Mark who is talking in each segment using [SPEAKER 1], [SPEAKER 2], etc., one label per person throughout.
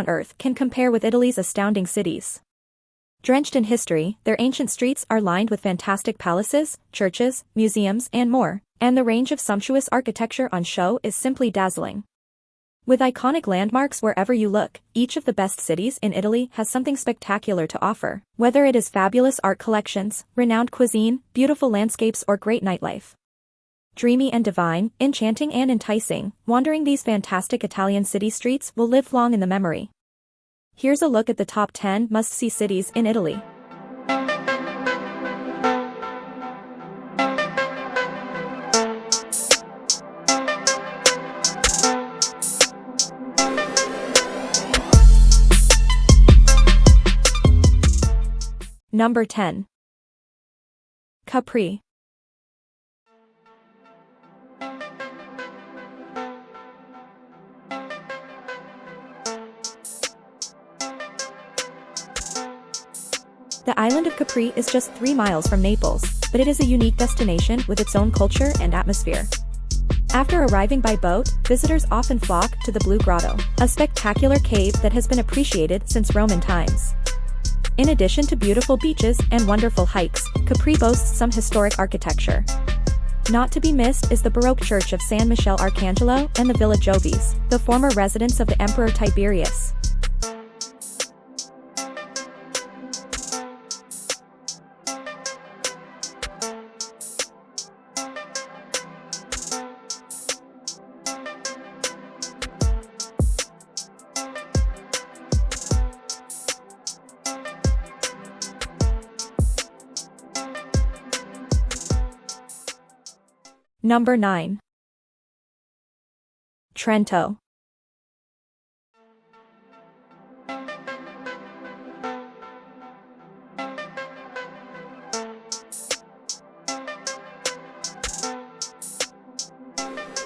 [SPEAKER 1] on earth can compare with Italy's astounding cities. Drenched in history, their ancient streets are lined with fantastic palaces, churches, museums, and more, and the range of sumptuous architecture on show is simply dazzling. With iconic landmarks wherever you look, each of the best cities in Italy has something spectacular to offer, whether it is fabulous art collections, renowned cuisine, beautiful landscapes, or great nightlife. Dreamy and divine, enchanting and enticing, wandering these fantastic Italian city streets will live long in the memory. Here's a look at the top 10 must-see cities in Italy. Number 10. Capri. The island of Capri is just 3 miles from Naples, but it is a unique destination with its own culture and atmosphere. After arriving by boat, visitors often flock to the Blue Grotto, a spectacular cave that has been appreciated since Roman times. In addition to beautiful beaches and wonderful hikes, Capri boasts some historic architecture. Not to be missed is the Baroque church of San Michele Arcangelo and the Villa Jovis, the former residence of the Emperor Tiberius. Number 9. Trento.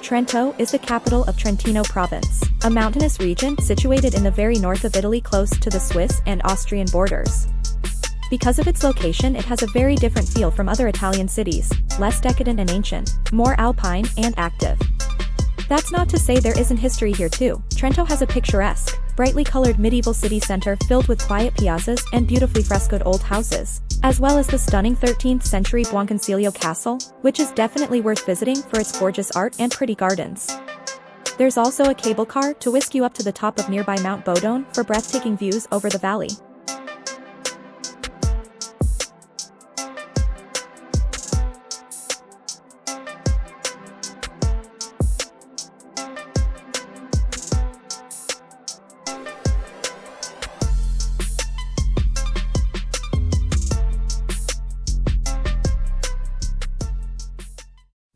[SPEAKER 1] Trento is the capital of Trentino province, a mountainous region situated in the very north of Italy close to the Swiss and Austrian borders. Because of its location, it has a very different feel from other Italian cities, less decadent and ancient, more alpine and active. That's not to say there isn't history here too. Trento has a picturesque, brightly colored medieval city center filled with quiet piazzas and beautifully frescoed old houses, as well as the stunning 13th century Buonconsiglio Castle, which is definitely worth visiting for its gorgeous art and pretty gardens. There's also a cable car to whisk you up to the top of nearby Mount Bodone for breathtaking views over the valley.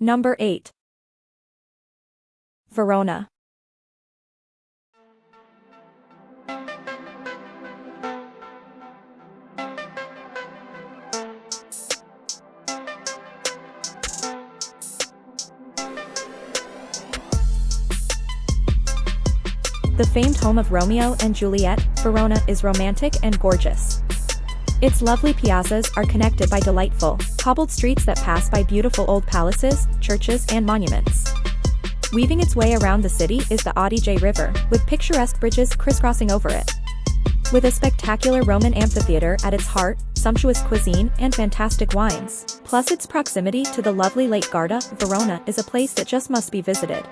[SPEAKER 1] Number 8. Verona. The famed home of Romeo and Juliet, Verona is romantic and gorgeous. Its lovely piazzas are connected by delightful, cobbled streets that pass by beautiful old palaces, churches, and monuments. Weaving its way around the city is the Adige River, with picturesque bridges crisscrossing over it. With a spectacular Roman amphitheater at its heart, sumptuous cuisine, and fantastic wines, plus its proximity to the lovely Lake Garda, Verona is a place that just must be visited.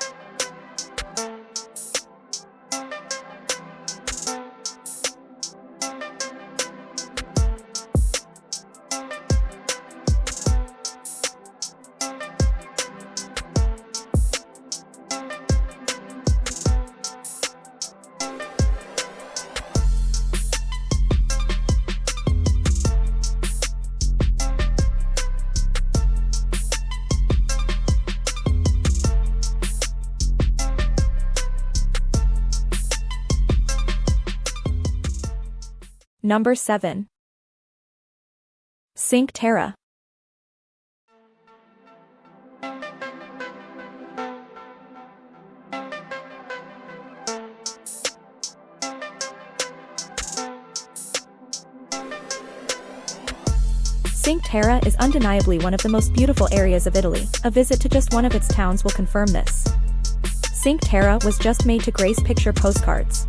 [SPEAKER 1] Number 7. Cinque Terre. Cinque Terre is undeniably one of the most beautiful areas of Italy. A visit to just one of its towns will confirm this. Cinque Terre was just made to grace picture postcards.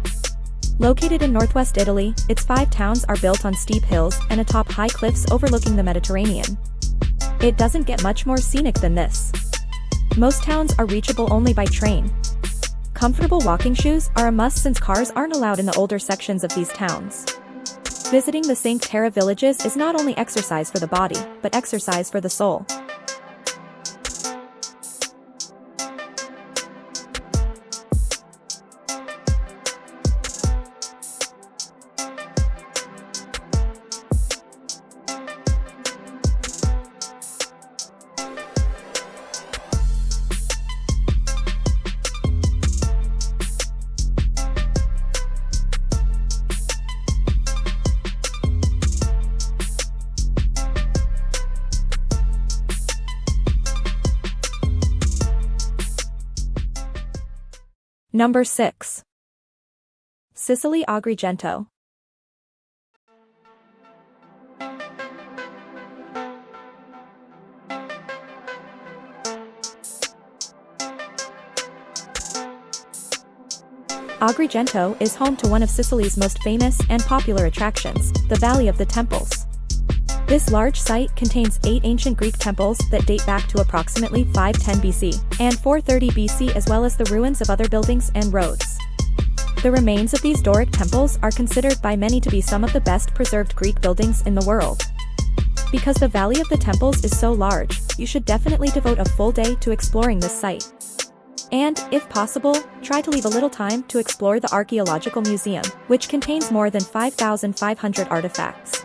[SPEAKER 1] Located in northwest Italy, its 5 towns are built on steep hills and atop high cliffs overlooking the Mediterranean. It doesn't get much more scenic than this. Most towns are reachable only by train. Comfortable walking shoes are a must since cars aren't allowed in the older sections of these towns. Visiting the Cinque Terre villages is not only exercise for the body, but exercise for the soul. Number 6. Sicily Agrigento. Agrigento is home to one of Sicily's most famous and popular attractions, the Valley of the Temples. This large site contains 8 ancient Greek temples that date back to approximately 510 BC and 430 BC, as well as the ruins of other buildings and roads. The remains of these Doric temples are considered by many to be some of the best preserved Greek buildings in the world. Because the Valley of the Temples is so large, you should definitely devote a full day to exploring this site. And, if possible, try to leave a little time to explore the Archaeological Museum, which contains more than 5,500 artifacts.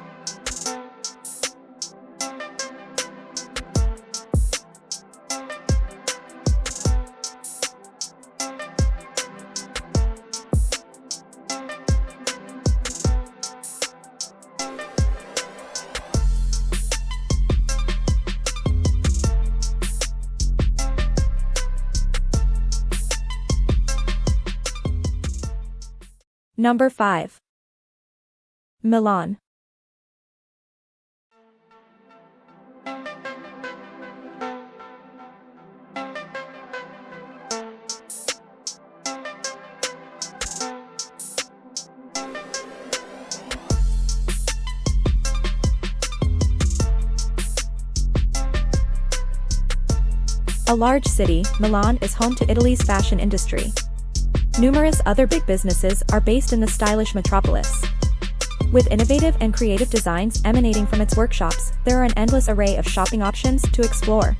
[SPEAKER 1] Number 5. Milan. A large city, Milan is home to Italy's fashion industry. Numerous other big businesses are based in the stylish metropolis. With innovative and creative designs emanating from its workshops, there are an endless array of shopping options to explore.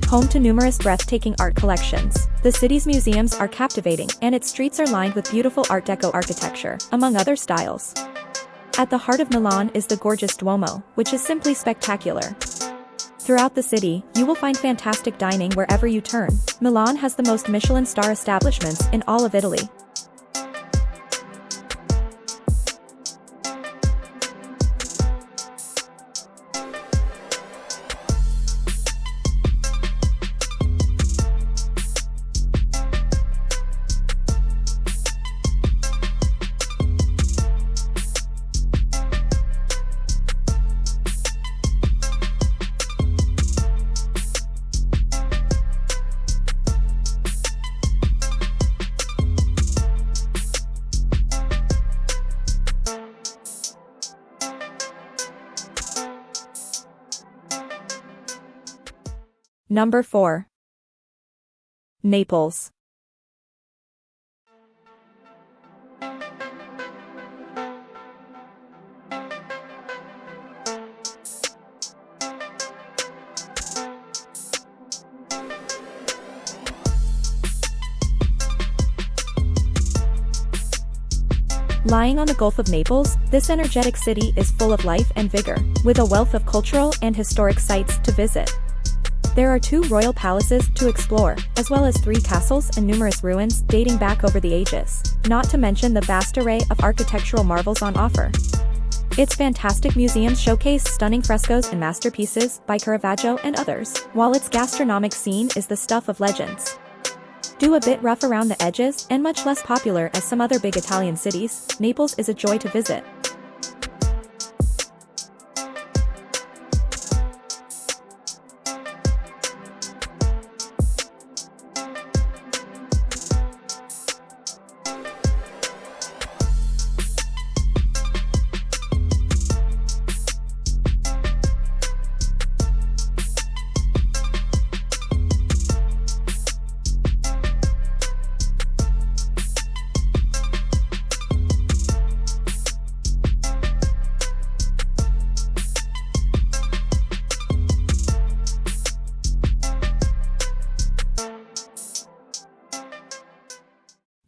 [SPEAKER 1] Home to numerous breathtaking art collections, the city's museums are captivating, and its streets are lined with beautiful Art Deco architecture, among other styles. At the heart of Milan is the gorgeous Duomo, which is simply spectacular. Throughout the city, you will find fantastic dining wherever you turn. Milan has the most Michelin star establishments in all of Italy. Number 4. Naples. Lying on the Gulf of Naples, this energetic city is full of life and vigor, with a wealth of cultural and historic sites to visit. There are 2 royal palaces to explore, as well as 3 castles and numerous ruins dating back over the ages, not to mention the vast array of architectural marvels on offer. Its fantastic museums showcase stunning frescoes and masterpieces by Caravaggio and others, while its gastronomic scene is the stuff of legends. Do a bit rough around the edges and much less popular as some other big Italian cities, Naples is a joy to visit.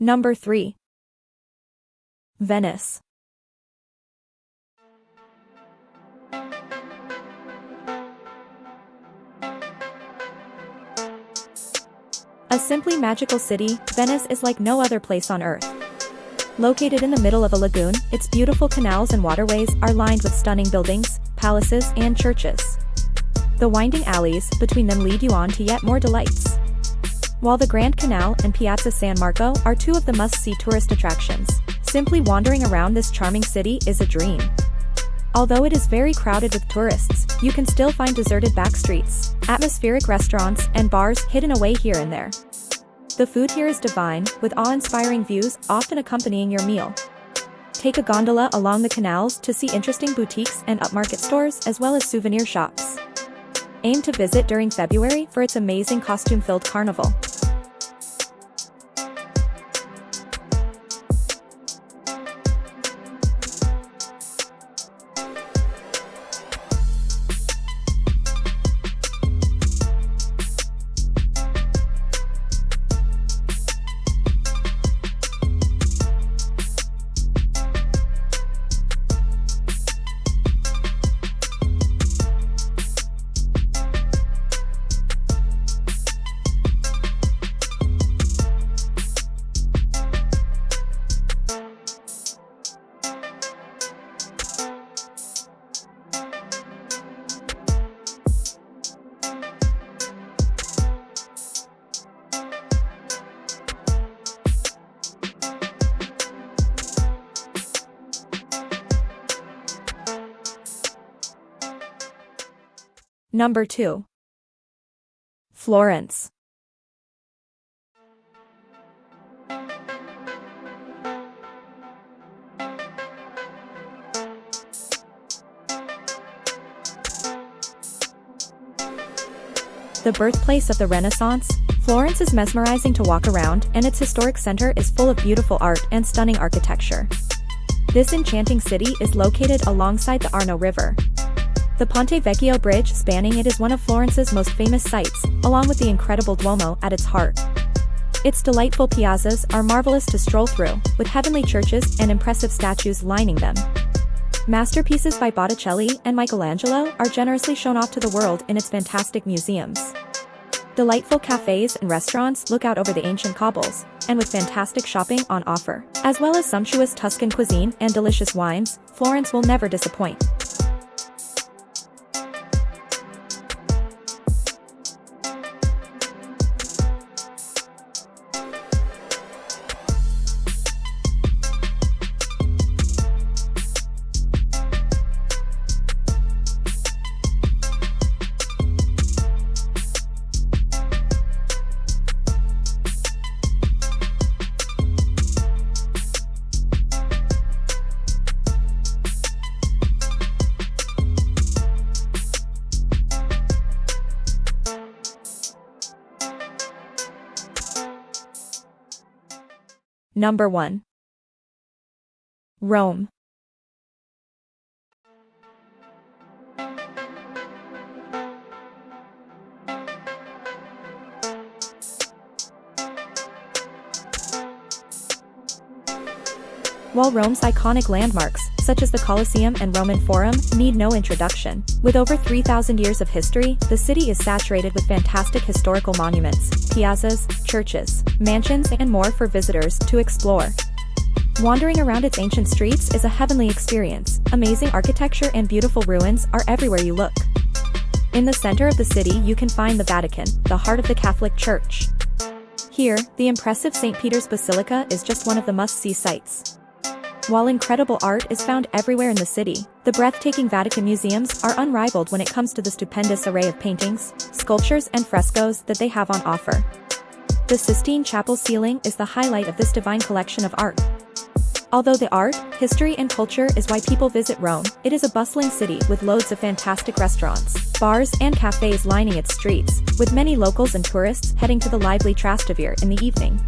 [SPEAKER 1] Number 3. Venice. A simply magical city, Venice is like no other place on earth. Located in the middle of a lagoon, its beautiful canals and waterways are lined with stunning buildings, palaces, and churches. The winding alleys between them lead you on to yet more delights. While the Grand Canal and Piazza San Marco are two of the must-see tourist attractions, simply wandering around this charming city is a dream. Although it is very crowded with tourists, you can still find deserted back streets, atmospheric restaurants, and bars hidden away here and there. The food here is divine, with awe-inspiring views often accompanying your meal. Take a gondola along the canals to see interesting boutiques and upmarket stores as well as souvenir shops. Aim to visit during February for its amazing costume-filled carnival. Number 2. Florence. The birthplace of the Renaissance, Florence is mesmerizing to walk around, and its historic center is full of beautiful art and stunning architecture. This enchanting city is located alongside the Arno River. The Ponte Vecchio Bridge spanning it is one of Florence's most famous sights, along with the incredible Duomo at its heart. Its delightful piazzas are marvelous to stroll through, with heavenly churches and impressive statues lining them. Masterpieces by Botticelli and Michelangelo are generously shown off to the world in its fantastic museums. Delightful cafes and restaurants look out over the ancient cobbles, and with fantastic shopping on offer, as well as sumptuous Tuscan cuisine and delicious wines, Florence will never disappoint. Number 1. Rome. While Rome's iconic landmarks, such as the Colosseum and Roman Forum, need no introduction. With over 3,000 years of history, the city is saturated with fantastic historical monuments, piazzas, churches, mansions, and more for visitors to explore. Wandering around its ancient streets is a heavenly experience. Amazing architecture and beautiful ruins are everywhere you look. In the center of the city you can find the Vatican, the heart of the Catholic Church. Here, the impressive St. Peter's Basilica is just one of the must-see sights. While incredible art is found everywhere in the city, the breathtaking Vatican museums are unrivaled when it comes to the stupendous array of paintings, sculptures, and frescoes that they have on offer. The Sistine Chapel ceiling is the highlight of this divine collection of art. Although the art, history, and culture is why people visit Rome, it is a bustling city with loads of fantastic restaurants, bars, and cafes lining its streets, with many locals and tourists heading to the lively Trastevere in the evening.